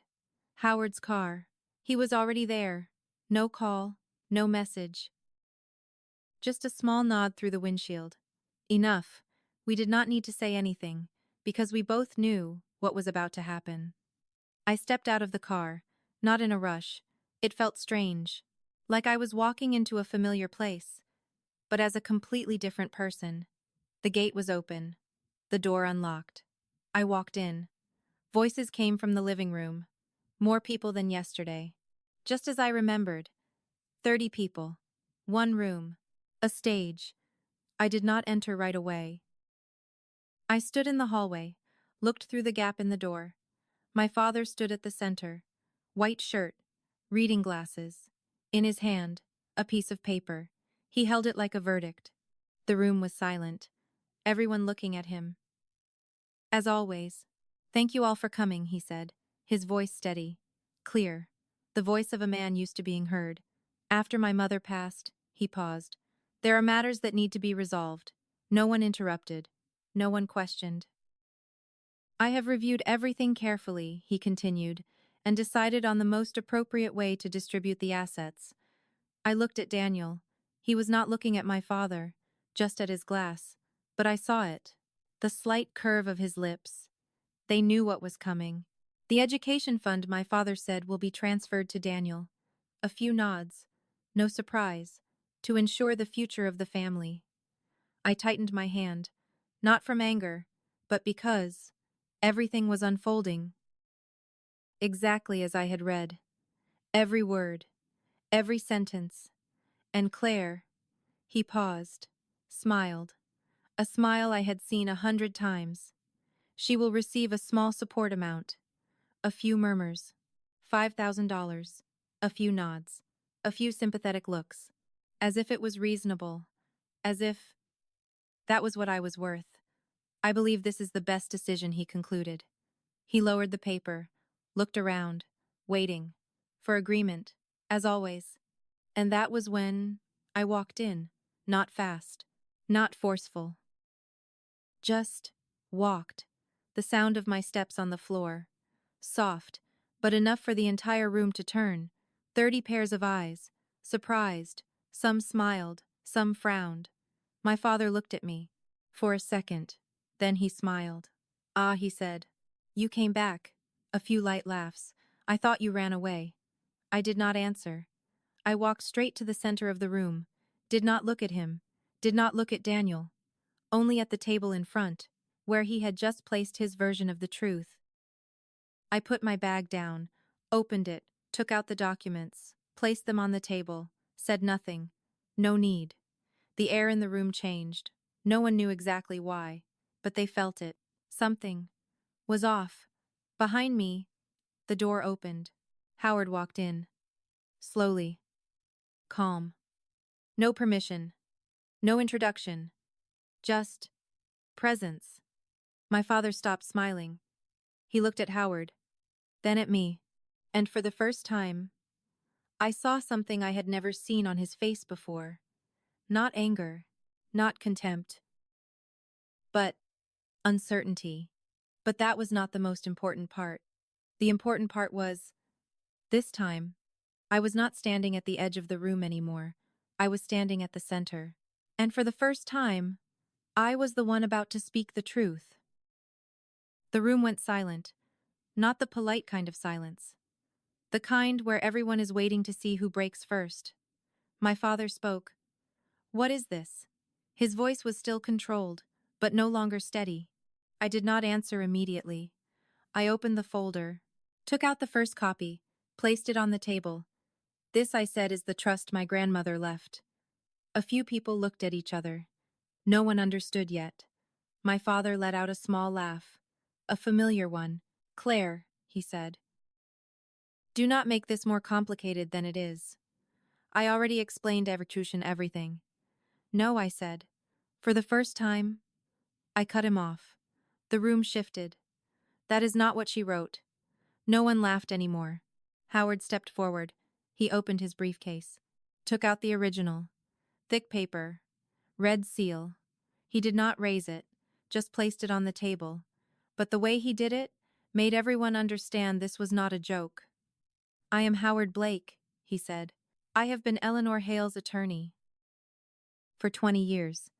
Howard's car. He was already there. No call, no message. Just a small nod through the windshield. Enough. We did not need to say anything, because we both knew what was about to happen. I stepped out of the car, not in a rush. It felt strange, like I was walking into a familiar place, but as a completely different person. The gate was open, the door unlocked. I walked in. Voices came from the living room. More people than yesterday. Just as I remembered. 30 people. One room. A stage. I did not enter right away. I stood in the hallway, looked through the gap in the door. My father stood at the center, white shirt, reading glasses. In his hand, a piece of paper. He held it like a verdict. The room was silent, everyone looking at him. As always. Thank you all for coming, he said, his voice steady, clear, the voice of a man used to being heard. After my mother passed, he paused. There are matters that need to be resolved. No one interrupted. No one questioned. I have reviewed everything carefully, he continued, and decided on the most appropriate way to distribute the assets. I looked at Daniel. He was not looking at my father, just at his glass, but I saw it. The slight curve of his lips. They knew what was coming. The education fund, my father said, will be transferred to Daniel. A few nods. No surprise. To ensure the future of the family. I tightened my hand. Not from anger, but because everything was unfolding exactly as I had read. Every word, every sentence. And Claire, he paused, smiled. A smile I had seen 100 times. She will receive a small support amount. A few murmurs. $5,000. A few nods. A few sympathetic looks. As if it was reasonable. As if that was what I was worth. I believe this is the best decision, he concluded. He lowered the paper, looked around, waiting. For agreement, as always. And that was when I walked in. Not fast. Not forceful. Just walked. The sound of my steps on the floor. Soft, but enough for the entire room to turn. 30 pairs of eyes. Surprised. Some smiled, some frowned. My father looked at me. For a second. Then he smiled. Ah, he said. You came back. A few light laughs. I thought you ran away. I did not answer. I walked straight to the center of the room. Did not look at him. Did not look at Daniel. Only at the table in front, where he had just placed his version of the truth. I put my bag down, opened it, took out the documents, placed them on the table, said nothing. No need. The air in the room changed. No one knew exactly why, but they felt it. Something was off. Behind me, the door opened. Howard walked in. Slowly. Calm. No permission. No introduction. Just presence. My father stopped smiling. He looked at Howard, then at me. And for the first time, I saw something I had never seen on his face before. Not anger, not contempt, but uncertainty. But that was not the most important part. The important part was, this time, I was not standing at the edge of the room anymore. I was standing at the center. And for the first time, I was the one about to speak the truth. The room went silent, not the polite kind of silence. The kind where everyone is waiting to see who breaks first. My father spoke. What is this? His voice was still controlled, but no longer steady. I did not answer immediately. I opened the folder, took out the first copy, placed it on the table. This, I said, is the trust my grandmother left. A few people looked at each other. No one understood yet. My father let out a small laugh. A familiar one. Claire, he said. Do not make this more complicated than it is. I already explained everything. No, I said. For the first time, I cut him off. The room shifted. That is not what she wrote. No one laughed anymore. Howard stepped forward. He opened his briefcase. Took out the original. Thick paper. Red seal. He did not raise it, just placed it on the table. But the way he did it made everyone understand this was not a joke. I am Howard Blake, he said. I have been Eleanor Hale's attorney for 20 years.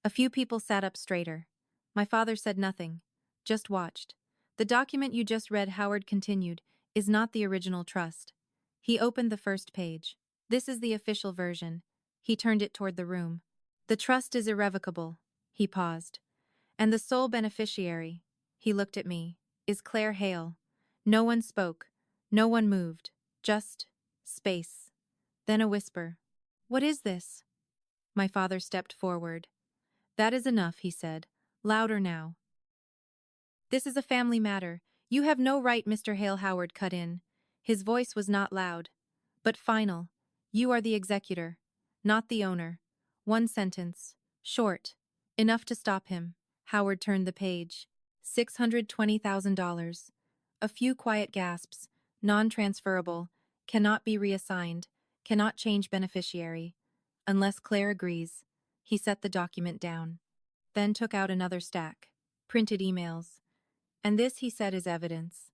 A few people sat up straighter. My father said nothing, just watched. The document you just read, Howard continued, is not the original trust. He opened the first page. This is the official version. He turned it toward the room. The trust is irrevocable. He paused. And the sole beneficiary, he looked at me, is Claire Hale. No one spoke. No one moved. Just space. Then a whisper. What is this? My father stepped forward. That is enough, he said. Louder now. This is a family matter. You have no right, Mr. Hale. Howard cut in. His voice was not loud, but final. You are the executor, not the owner. One sentence. Short. Enough to stop him. Howard turned the page. $620,000. A few quiet gasps. Non-transferable. Cannot be reassigned. Cannot change beneficiary. Unless Claire agrees. He set the document down. Then took out another stack. Printed emails. And this, he said, is evidence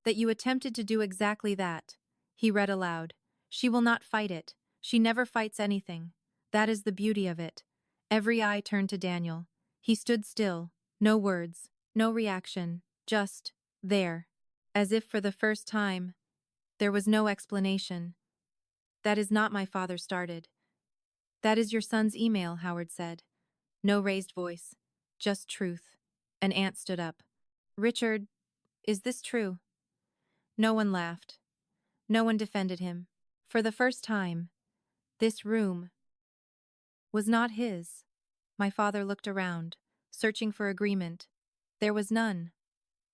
that you attempted to do exactly that. He read aloud. She will not fight it. She never fights anything. That is the beauty of it. Every eye turned to Daniel. He stood still. No words. No reaction. Just there. As if for the first time. There was no explanation. That is not my father started. That is your son's email, Howard said. No raised voice. Just truth. An aunt stood up. Richard, is this true? No one laughed. No one defended him. For the first time, this room was not his. My father looked around, searching for agreement. There was none.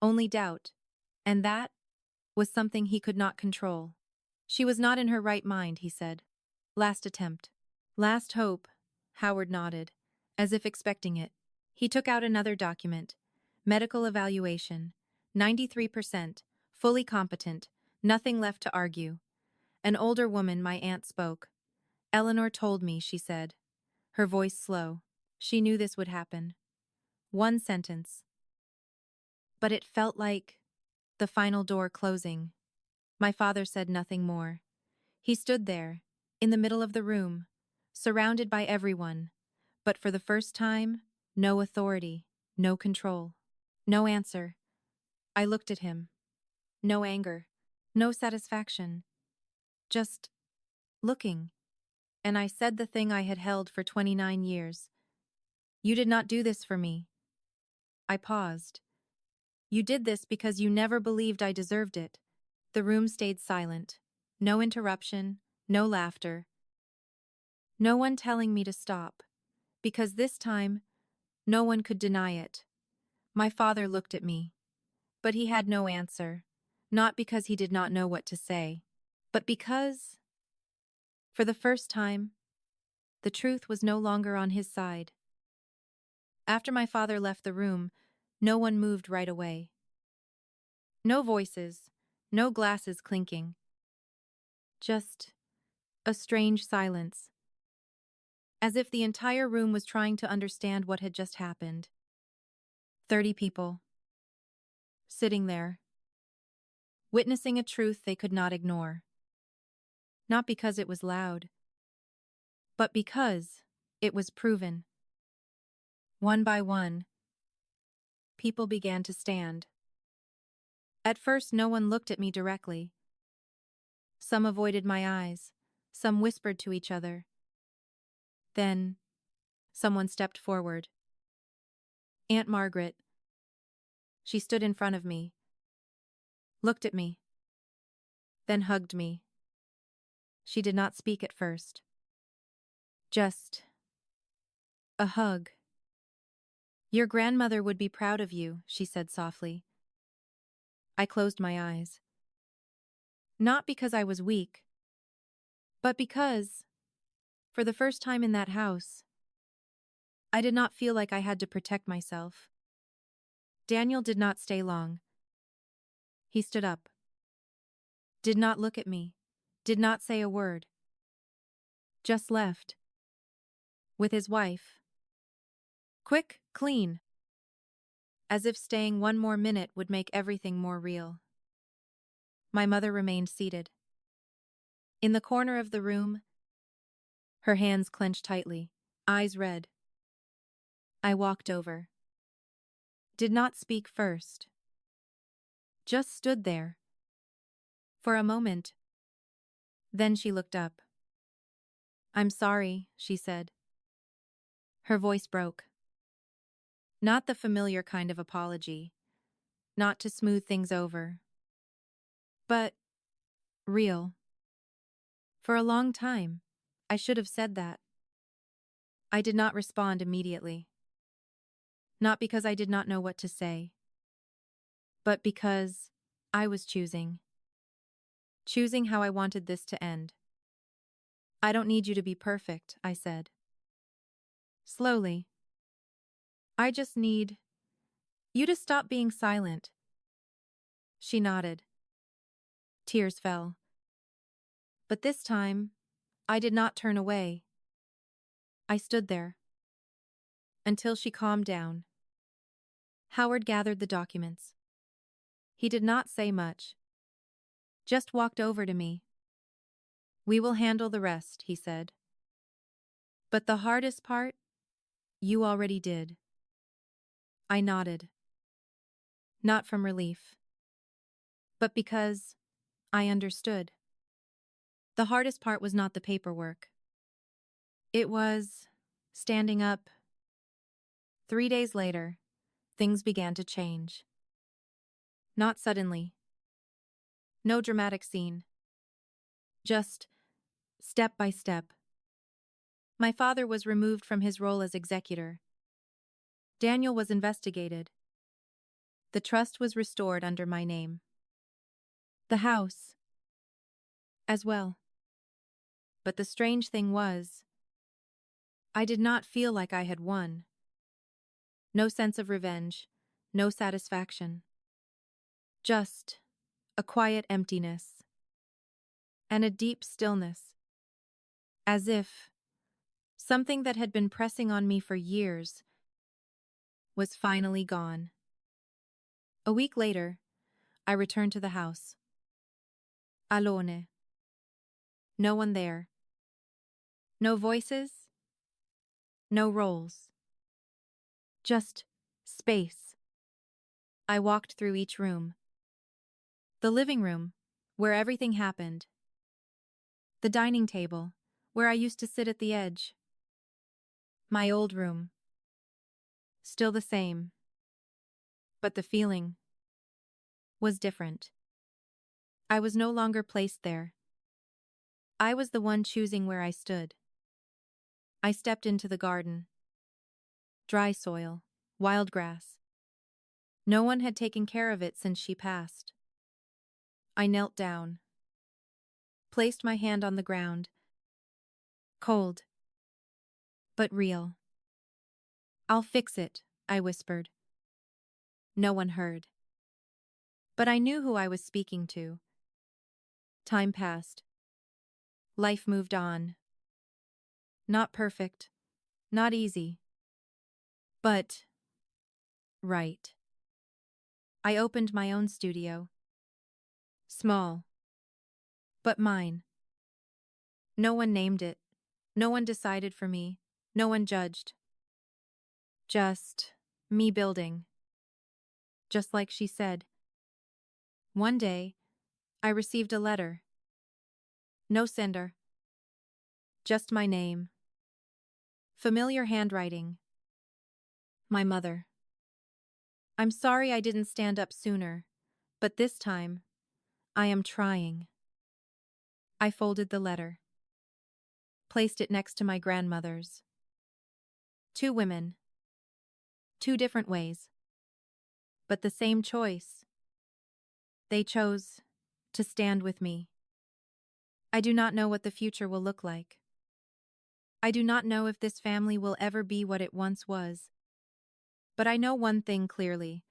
Only doubt. And that was something he could not control. She was not in her right mind, he said. Last attempt. Last hope. Howard nodded, as if expecting it. He took out another document. Medical evaluation. 93%. Fully competent. Nothing left to argue. An older woman, my aunt, spoke. Eleanor told me, she said. Her voice slow. She knew this would happen. One sentence. But it felt like the final door closing. My father said nothing more. He stood there, in the middle of the room, surrounded by everyone, but for the first time, no authority, no control, no answer. I looked at him. No anger, no satisfaction, just looking. And I said the thing I had held for 29 years. You did not do this for me. I paused. You did this because you never believed I deserved it. The room stayed silent. No interruption, no laughter. No one telling me to stop. Because this time, no one could deny it. My father looked at me. But he had no answer. Not because he did not know what to say, but because, for the first time, the truth was no longer on his side. After my father left the room, no one moved right away. No voices, no glasses clinking. Just a strange silence. As if the entire room was trying to understand what had just happened. 30 people. Sitting there. Witnessing a truth they could not ignore. Not because it was loud, but because it was proven. One by one, people began to stand. At first, no one looked at me directly. Some avoided my eyes, some whispered to each other. Then, someone stepped forward. Aunt Margaret. She stood in front of me, looked at me, then hugged me. She did not speak at first. Just a hug. Your grandmother would be proud of you, she said softly. I closed my eyes. Not because I was weak, but because, for the first time in that house, I did not feel like I had to protect myself. Daniel did not stay long. He stood up. Did not look at me. Did not say a word. Just left. With his wife. Quick, clean. As if staying one more minute would make everything more real. My mother remained seated. In the corner of the room, her hands clenched tightly, eyes red. I walked over. Did not speak first. Just stood there. For a moment. Then she looked up. I'm sorry, she said. Her voice broke. Not the familiar kind of apology. Not to smooth things over. But real. For a long time, I should have said that. I did not respond immediately. Not because I did not know what to say, but because I was choosing how I wanted this to end. I don't need you to be perfect, I said. Slowly. I just need you to stop being silent. She nodded. Tears fell. But this time, I did not turn away. I stood there. Until she calmed down. Howard gathered the documents. He did not say much. Just walked over to me. We will handle the rest, he said. But the hardest part, you already did. I nodded. Not from relief, but because I understood. The hardest part was not the paperwork. It was standing up. 3 days later, things began to change. Not suddenly. No dramatic scene. Just step by step. My father was removed from his role as executor. Daniel was investigated. The trust was restored under my name. The house, as well. But the strange thing was, I did not feel like I had won. No sense of revenge, no satisfaction. Just a quiet emptiness. And a deep stillness. As if something that had been pressing on me for years was finally gone. A week later, I returned to the house. Alone. No one there. No voices. No roles. Just space. I walked through each room. The living room, where everything happened. The dining table, where I used to sit at the edge. My old room. Still the same. But the feeling was different. I was no longer placed there. I was the one choosing where I stood. I stepped into the garden. Dry soil, wild grass. No one had taken care of it since she passed. I knelt down. Placed my hand on the ground. Cold. But real. I'll fix it, I whispered. No one heard. But I knew who I was speaking to. Time passed. Life moved on. Not perfect. Not easy. But right. I opened my own studio. Small. But mine. No one named it. No one decided for me. No one judged. Just me building. Just like she said. One day, I received a letter. No sender. Just my name. Familiar handwriting. My mother. I'm sorry I didn't stand up sooner, but this time, I am trying. I folded the letter. Placed it next to my grandmother's. 2 women. 2 different ways. But the same choice. They chose to stand with me. I do not know what the future will look like. I do not know if this family will ever be what it once was. But I know one thing clearly.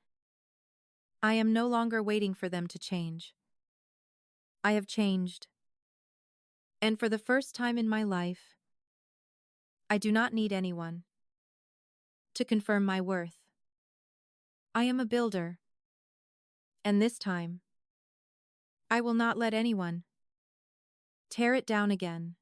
I am no longer waiting for them to change. I have changed. And for the first time in my life, I do not need anyone to confirm my worth. I am a builder. And this time, I will not let anyone tear it down again.